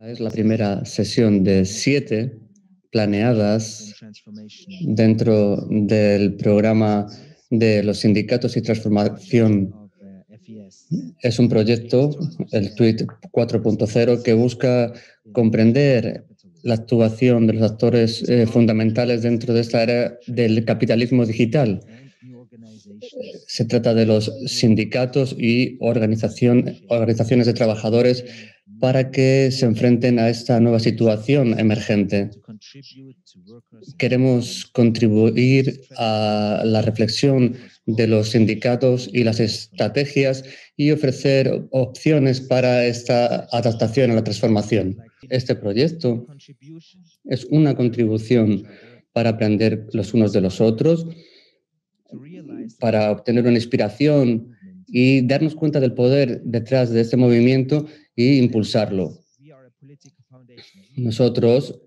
Es la primera sesión de 7 planeadas dentro del programa de los sindicatos y transformación. Es un proyecto, el TWIT 4.0, que busca comprender la actuación de los actores fundamentales dentro de esta era del capitalismo digital. Se trata de los sindicatos y organizaciones de trabajadores para que se enfrenten a esta nueva situación emergente. Queremos contribuir a la reflexión de los sindicatos y las estrategias y ofrecer opciones para esta adaptación a la transformación. Este proyecto es una contribución para aprender los unos de los otros, para obtener una inspiración y darnos cuenta del poder detrás de este movimiento e impulsarlo. Nosotros,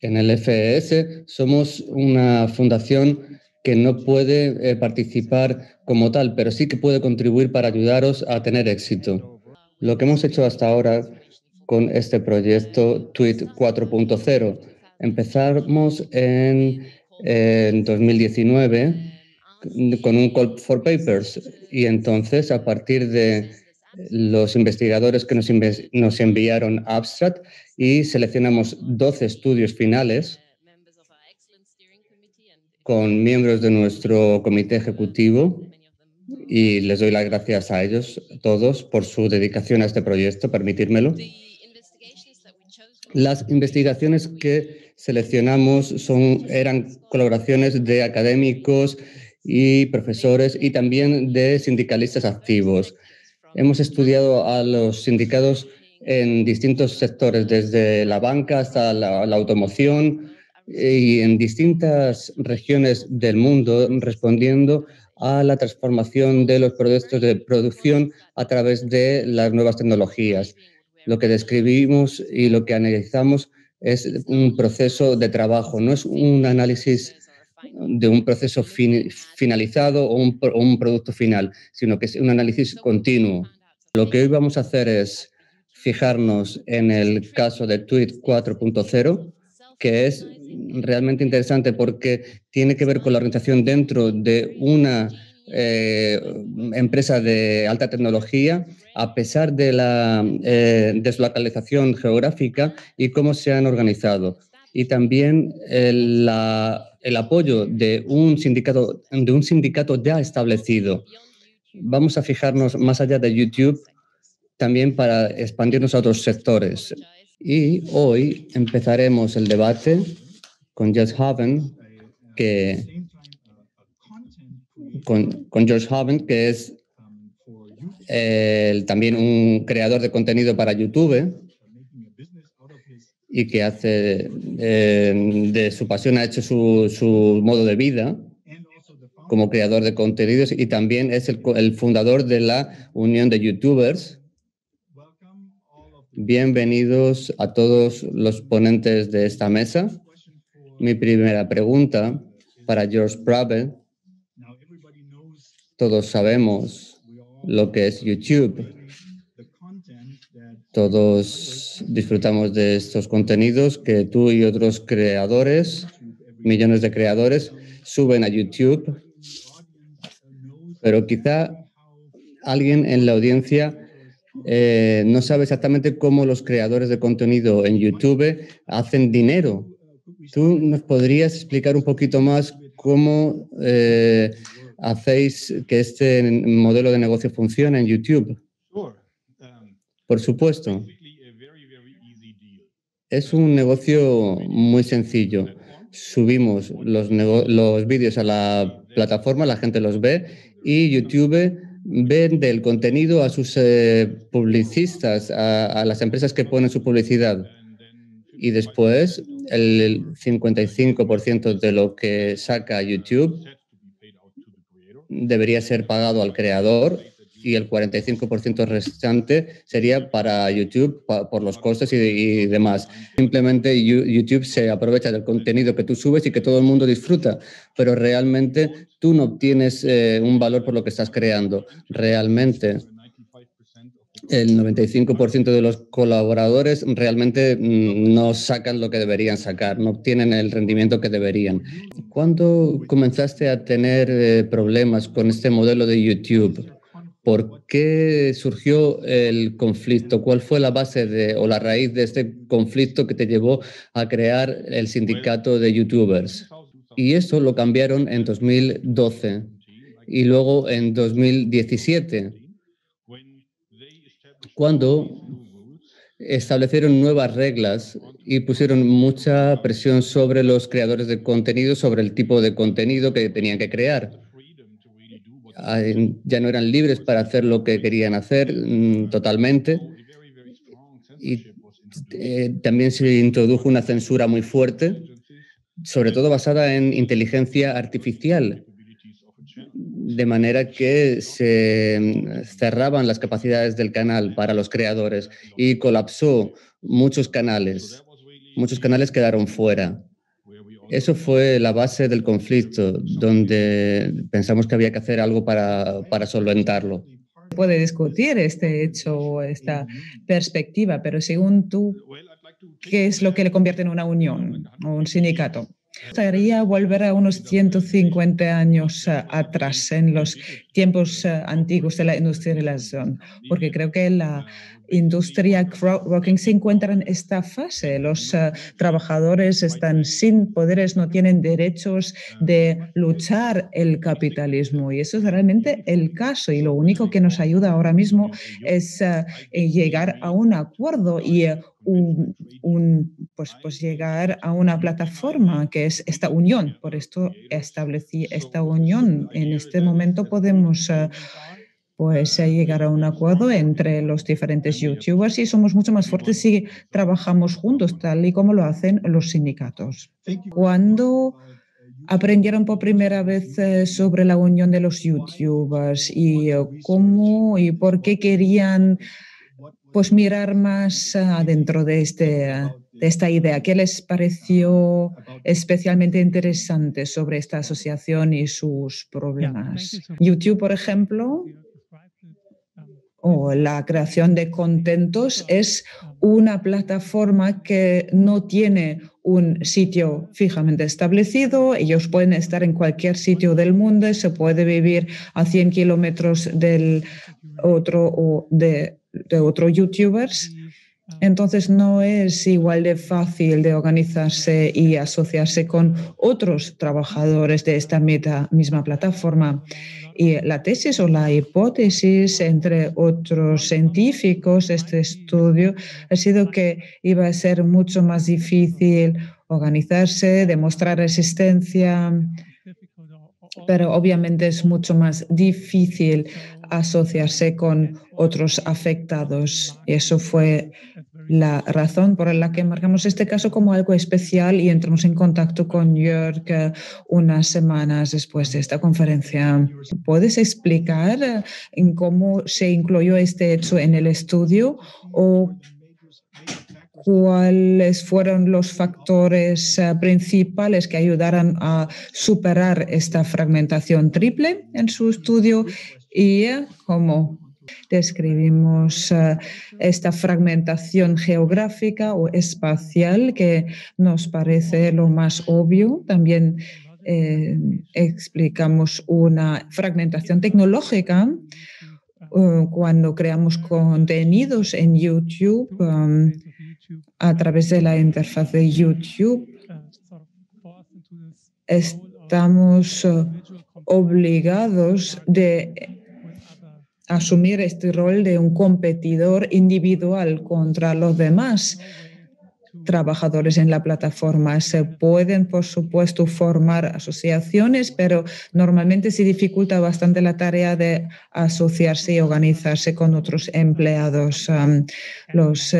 en el FES, somos una fundación que no puede participar como tal, pero sí que puede contribuir para ayudaros a tener éxito. Lo que hemos hecho hasta ahora con este proyecto TWIT 4.0, empezamos en 2019 con un call for papers y entonces a partir de los investigadores que nos enviaron abstract y seleccionamos 12 estudios finales con miembros de nuestro comité ejecutivo y les doy las gracias a ellos todos por su dedicación a este proyecto, permitírmelo. Las investigaciones que seleccionamos eran colaboraciones de académicos y profesores y también de sindicalistas activos. Hemos estudiado a los sindicatos en distintos sectores, desde la banca hasta la automoción y en distintas regiones del mundo, respondiendo a la transformación de los procesos de producción a través de las nuevas tecnologías. Lo que describimos y lo que analizamos es un proceso de trabajo, no es un análisis de un proceso finalizado o un producto final, sino que es un análisis continuo. Lo que hoy vamos a hacer es fijarnos en el caso de TWIT 4.0, que es realmente interesante porque tiene que ver con la organización dentro de una empresa de alta tecnología, a pesar de la deslocalización geográfica y cómo se han organizado. Y también el apoyo de un sindicato ya establecido. Vamos a fijarnos más allá de YouTube también para expandirnos a otros sectores. Y hoy empezaremos el debate con George Haven, con George Haven, que es también un creador de contenido para YouTube y que hace de su pasión ha hecho su modo de vida como creador de contenidos y también es el fundador de la Unión de YouTubers. Bienvenidos a todos los ponentes de esta mesa. Mi primera pregunta para George Pravel. Todos sabemos lo que es YouTube. Todos disfrutamos de estos contenidos que tú y otros creadores, millones de creadores, suben a YouTube. Pero quizá alguien en la audiencia no sabe exactamente cómo los creadores de contenido en YouTube hacen dinero. ¿Tú nos podrías explicar un poquito más cómo hacéis que este modelo de negocio funcione en YouTube? Por supuesto. Es un negocio muy sencillo. Subimos los vídeos a la plataforma, la gente los ve y YouTube vende el contenido a sus publicistas, a las empresas que ponen su publicidad. Y después el 55% de lo que saca YouTube debería ser pagado al creador y el 45% restante sería para YouTube por los costes y demás. Simplemente YouTube se aprovecha del contenido que tú subes y que todo el mundo disfruta, pero realmente tú no obtienes un valor por lo que estás creando. Realmente el 95% de los colaboradores realmente no sacan lo que deberían sacar, no obtienen el rendimiento que deberían. ¿Cuándo comenzaste a tener problemas con este modelo de YouTube? ¿Por qué surgió el conflicto? ¿Cuál fue la base o la raíz de este conflicto que te llevó a crear el sindicato de YouTubers? Y eso lo cambiaron en 2012 y luego en 2017, cuando establecieron nuevas reglas y pusieron mucha presión sobre los creadores de contenido, sobre el tipo de contenido que tenían que crear. Ya no eran libres para hacer lo que querían hacer totalmente. Y también se introdujo una censura muy fuerte, sobre todo basada en inteligencia artificial, de manera que se cerraban las capacidades del canal para los creadores y colapsó muchos canales. Muchos canales quedaron fuera. Eso fue la base del conflicto, donde pensamos que había que hacer algo para solventarlo. Puede discutir este hecho o esta perspectiva, pero según tú, ¿qué es lo que le convierte en una unión o un sindicato? Me gustaría volver a unos 150 años atrás, en los tiempos antiguos de la industrialización, porque creo que la industria crowdworking se encuentra en esta fase. Los trabajadores están sin poderes, no tienen derechos de luchar el capitalismo. Y eso es realmente el caso. Y lo único que nos ayuda ahora mismo es llegar a un acuerdo y pues llegar a una plataforma que es esta unión. Por esto establecí esta unión. En este momento podemos llegar a un acuerdo entre los diferentes youtubers y somos mucho más fuertes si trabajamos juntos, tal y como lo hacen los sindicatos. Cuando aprendieron por primera vez sobre la unión de los youtubers y cómo y por qué querían pues mirar más adentro de esta idea. ¿Qué les pareció especialmente interesante sobre esta asociación y sus problemas? YouTube, por ejemplo, o la creación de contentos es una plataforma que no tiene un sitio fijamente establecido. Ellos pueden estar en cualquier sitio del mundo, se puede vivir a 100 kilómetros del otro o de otros youtubers. Entonces no es igual de fácil de organizarse y asociarse con otros trabajadores de esta misma plataforma. Y la tesis o la hipótesis, entre otros científicos, este estudio ha sido que iba a ser mucho más difícil organizarse, demostrar resistencia, pero obviamente es mucho más difícil asociarse con otros afectados. Y eso fue la razón por la que marcamos este caso como algo especial y entramos en contacto con Jörg unas semanas después de esta conferencia. ¿Puedes explicar en cómo se incluyó este hecho en el estudio o cuáles fueron los factores principales que ayudaran a superar esta fragmentación triple en su estudio y cómo describimos esta fragmentación geográfica o espacial que nos parece lo más obvio? También explicamos una fragmentación tecnológica cuando creamos contenidos en YouTube a través de la interfaz de YouTube. Estamos obligados de asumir este rol de un competidor individual contra los demás trabajadores en la plataforma. Se pueden, por supuesto, formar asociaciones, pero normalmente se dificulta bastante la tarea de asociarse y organizarse con otros empleados. Los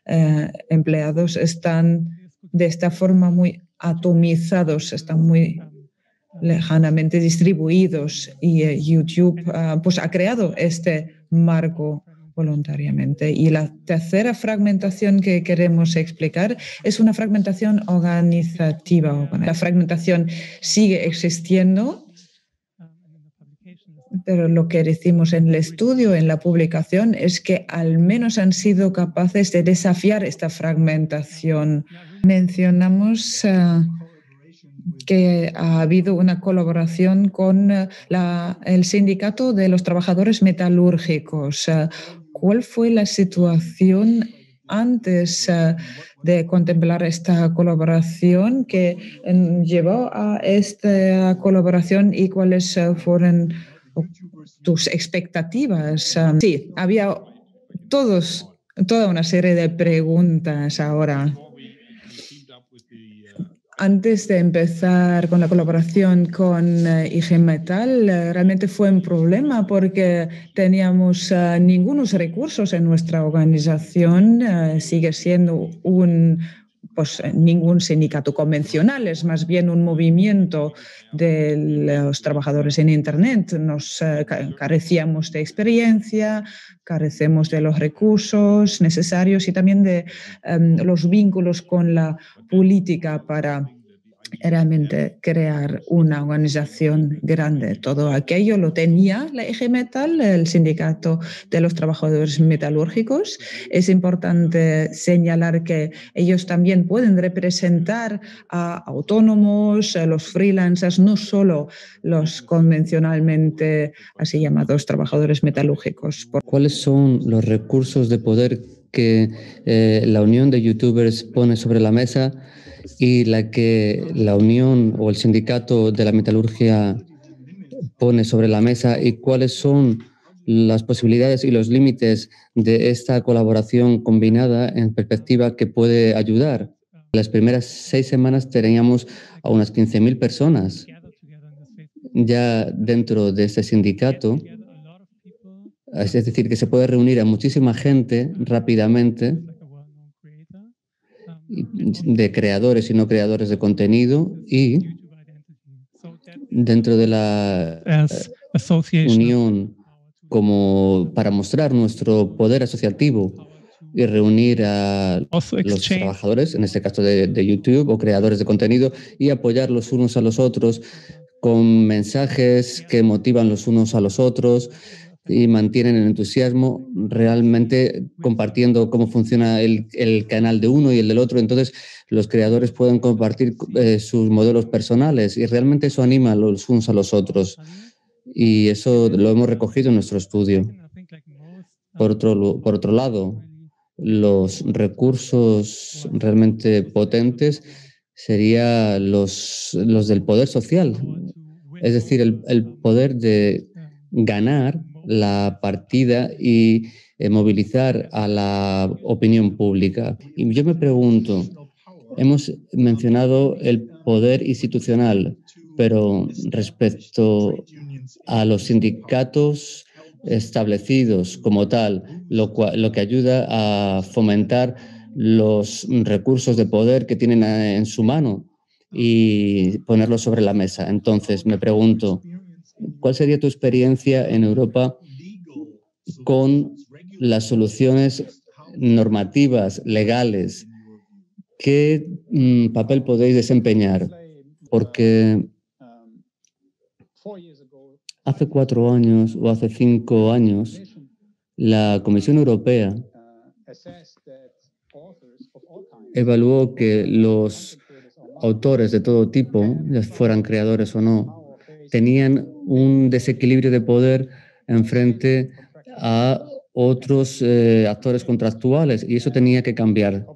empleados están de esta forma muy atomizados, están muy lejanamente distribuidos y YouTube pues ha creado este marco voluntariamente. Y la tercera fragmentación que queremos explicar es una fragmentación organizativa. La fragmentación sigue existiendo, Pero lo que decimos en el estudio, en la publicación, es que al menos han sido capaces de desafiar esta fragmentación. Mencionamos que ha habido una colaboración con el Sindicato de los Trabajadores Metalúrgicos. ¿Cuál fue la situación antes de contemplar esta colaboración que llevó a esta colaboración y cuáles fueron tus expectativas? Sí, había toda una serie de preguntas ahora. Antes de empezar con la colaboración con IG Metal, realmente fue un problema porque teníamos ningunos recursos en nuestra organización. Sigue siendo ningún sindicato convencional, es más bien un movimiento de los trabajadores en Internet. Nos carecíamos de experiencia, carecemos de los recursos necesarios y también de los vínculos con la política para realmente crear una organización grande. Todo aquello lo tenía la IG Metal, el Sindicato de los Trabajadores Metalúrgicos. Es importante señalar que ellos también pueden representar a autónomos, a los freelancers, no solo los convencionalmente así llamados trabajadores metalúrgicos. ¿Cuáles son los recursos de poder que la Unión de Youtubers pone sobre la mesa y la que la Unión o el Sindicato de la Metalurgia pone sobre la mesa, y cuáles son las posibilidades y los límites de esta colaboración combinada en perspectiva que puede ayudar? Las primeras 6 semanas teníamos a unas 15.000 personas ya dentro de este sindicato. Es decir, que se puede reunir a muchísima gente rápidamente, de creadores y no creadores de contenido, y dentro de la unión, como para mostrar nuestro poder asociativo y reunir a los trabajadores, en este caso de YouTube o creadores de contenido, y apoyar los unos a los otros con mensajes que motivan los unos a los otros y mantienen el entusiasmo, realmente compartiendo cómo funciona el canal de uno y el del otro. Entonces, los creadores pueden compartir sus modelos personales y realmente eso anima los unos a los otros. Y eso lo hemos recogido en nuestro estudio. Por otro lado, los recursos realmente potentes serían los del poder social, es decir, el poder de ganar la partida y movilizar a la opinión pública. Y yo me pregunto, hemos mencionado el poder institucional, pero respecto a los sindicatos establecidos como tal, lo que ayuda a fomentar los recursos de poder que tienen en su mano y ponerlos sobre la mesa. Entonces, me pregunto, ¿cuál sería tu experiencia en Europa con las soluciones normativas, legales? ¿Qué papel podéis desempeñar? Porque hace 4 años o hace 5 años, la Comisión Europea evaluó que los autores de todo tipo, ya fueran creadores o no, tenían un desequilibrio de poder en frente a otros actores contractuales, y eso tenía que cambiar.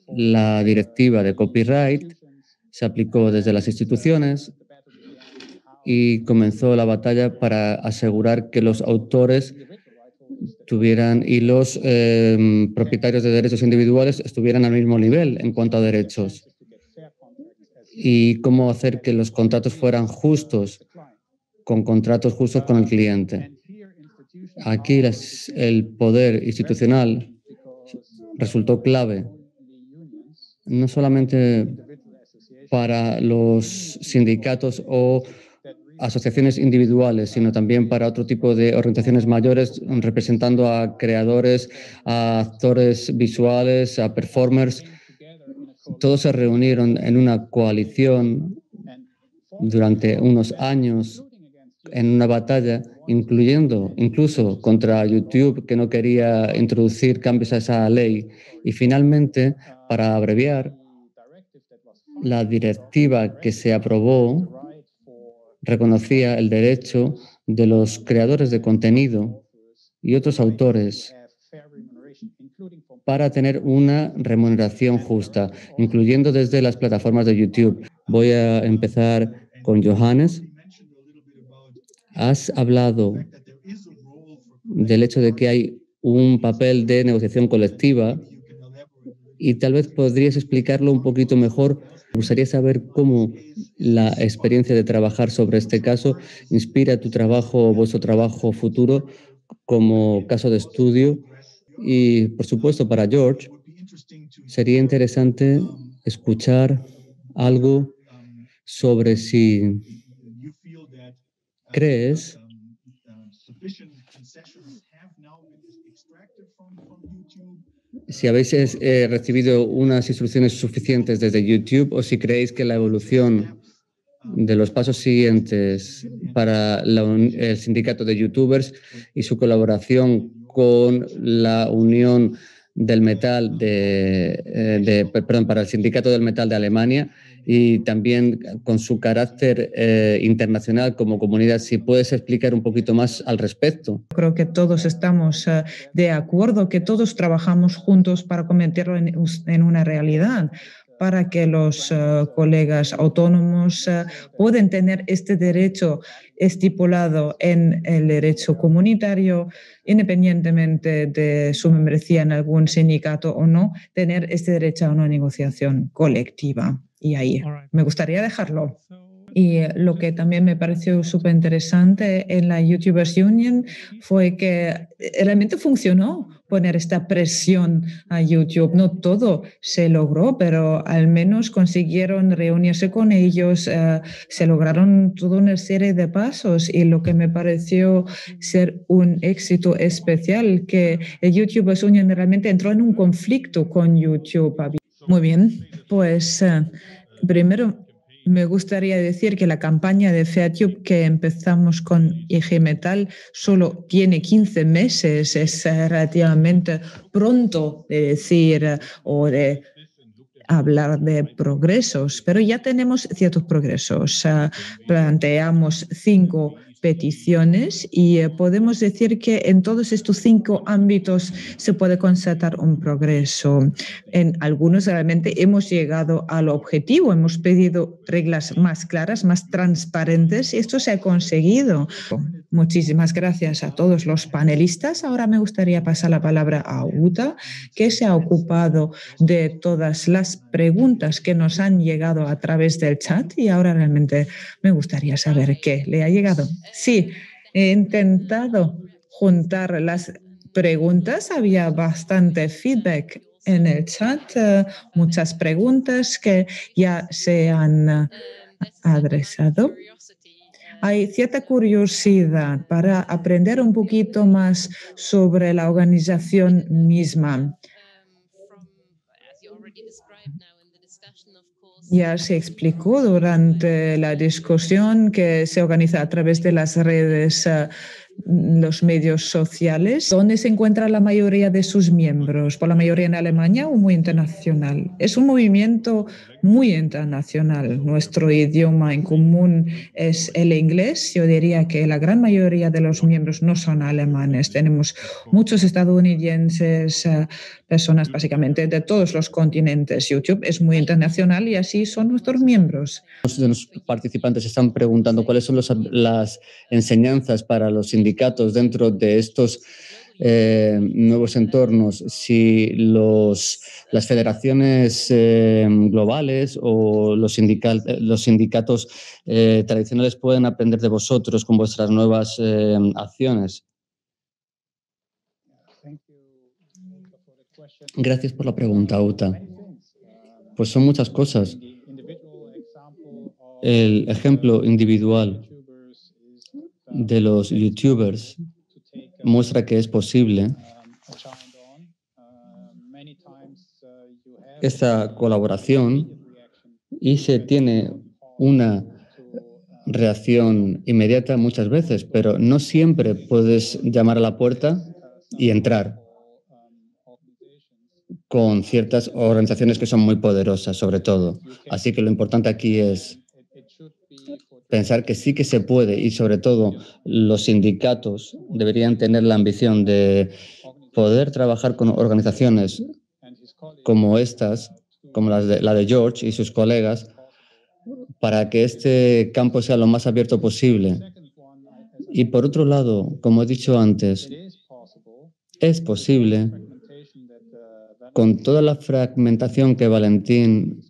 La directiva de copyright se aplicó desde las instituciones y comenzó la batalla para asegurar que los autores tuvieran y los propietarios de derechos individuales estuvieran al mismo nivel en cuanto a derechos, y cómo hacer que los contratos fueran justos, con contratos justos con el cliente. Aquí el poder institucional resultó clave, no solamente para los sindicatos o asociaciones individuales, sino también para otro tipo de organizaciones mayores representando a creadores, a actores visuales, a performers. Todos se reunieron en una coalición durante unos años en una batalla, incluyendo incluso contra YouTube, que no quería introducir cambios a esa ley. Y finalmente, para abreviar, la directiva que se aprobó reconocía el derecho de los creadores de contenido y otros autores para tener una remuneración justa, incluyendo desde las plataformas de YouTube. Voy a empezar con Johannes. Has hablado del hecho de que hay un papel de negociación colectiva y tal vez podrías explicarlo un poquito mejor. Me gustaría saber cómo la experiencia de trabajar sobre este caso inspira tu trabajo o vuestro trabajo futuro como caso de estudio. Y, por supuesto, para George, sería interesante escuchar algo sobre si crees si habéis recibido unas instrucciones suficientes desde YouTube o si creéis que la evolución de los pasos siguientes para el sindicato de youtubers y su colaboración con la Unión del Metal perdón, para el Sindicato del Metal de Alemania y también con su carácter internacional como comunidad. Si puedes explicar un poquito más al respecto. Creo que todos estamos de acuerdo, que todos trabajamos juntos para convertirlo en una realidad, para que los colegas autónomos puedan tener este derecho estipulado en el derecho comunitario, independientemente de su membresía en algún sindicato o no, tener este derecho a una negociación colectiva. Y ahí me gustaría dejarlo. Y lo que también me pareció súper interesante en la YouTubers Union fue que realmente funcionó poner esta presión a YouTube. No todo se logró, pero al menos consiguieron reunirse con ellos, se lograron toda una serie de pasos y lo que me pareció ser un éxito especial, que el YouTubers Union realmente entró en un conflicto con YouTube. Muy bien, pues primero me gustaría decir que la campaña de FairTube que empezamos con IG Metal solo tiene 15 meses, es relativamente pronto de decir o de hablar de progresos, pero ya tenemos ciertos progresos. Planteamos 5 peticiones y podemos decir que en todos estos 5 ámbitos se puede constatar un progreso. En algunos realmente hemos llegado al objetivo, hemos pedido reglas más claras, más transparentes y esto se ha conseguido. Muchísimas gracias a todos los panelistas. Ahora me gustaría pasar la palabra a Uta, que se ha ocupado de todas las preguntas que nos han llegado a través del chat y ahora realmente me gustaría saber qué le ha llegado. Sí, he intentado juntar las preguntas, había bastante feedback en el chat, muchas preguntas que ya se han adresado. Hay cierta curiosidad para aprender un poquito más sobre la organización misma. Ya se explicó durante la discusión que se organiza a través de las redes, los medios sociales, donde se encuentra la mayoría de sus miembros, por la mayoría en Alemania o muy internacional. Es un movimiento muy internacional. Nuestro idioma en común es el inglés. Yo diría que la gran mayoría de los miembros no son alemanes. Tenemos muchos estadounidenses, personas básicamente de todos los continentes. YouTube es muy internacional y así son nuestros miembros. De los participantes están preguntando cuáles son las enseñanzas para los sindicatos dentro de estos nuevos entornos, si las federaciones globales o los sindicatos tradicionales pueden aprender de vosotros con vuestras nuevas acciones. Gracias por la pregunta, Uta. Pues son muchas cosas. El ejemplo individual de los YouTubers muestra que es posible esta colaboración y se tiene una reacción inmediata muchas veces, pero no siempre puedes llamar a la puerta y entrar con ciertas organizaciones que son muy poderosas, sobre todo. Así que lo importante aquí es pensar que sí que se puede y, sobre todo, los sindicatos deberían tener la ambición de poder trabajar con organizaciones como estas, como la de George y sus colegas, para que este campo sea lo más abierto posible. Y por otro lado, como he dicho antes, es posible, con toda la fragmentación que Valentín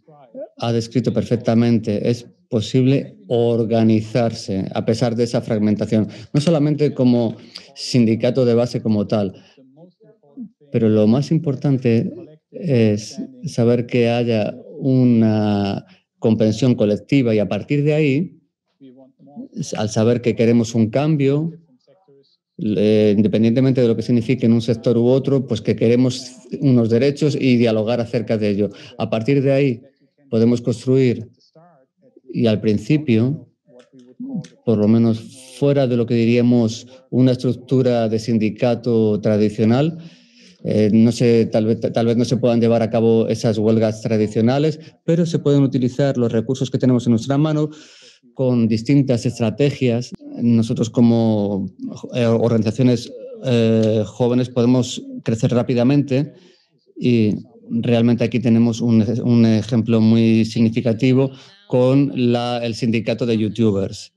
ha descrito perfectamente, es posible organizarse a pesar de esa fragmentación, no solamente como sindicato de base como tal, pero lo más importante es saber que haya una comprensión colectiva y a partir de ahí, al saber que queremos un cambio, independientemente de lo que signifique en un sector u otro, pues que queremos unos derechos y dialogar acerca de ello. A partir de ahí podemos construir y al principio, por lo menos fuera de lo que diríamos una estructura de sindicato tradicional, no sé, tal vez no se puedan llevar a cabo esas huelgas tradicionales, pero se pueden utilizar los recursos que tenemos en nuestra mano con distintas estrategias. Nosotros como organizaciones jóvenes podemos crecer rápidamente y realmente aquí tenemos un ejemplo muy significativo con el sindicato de youtubers.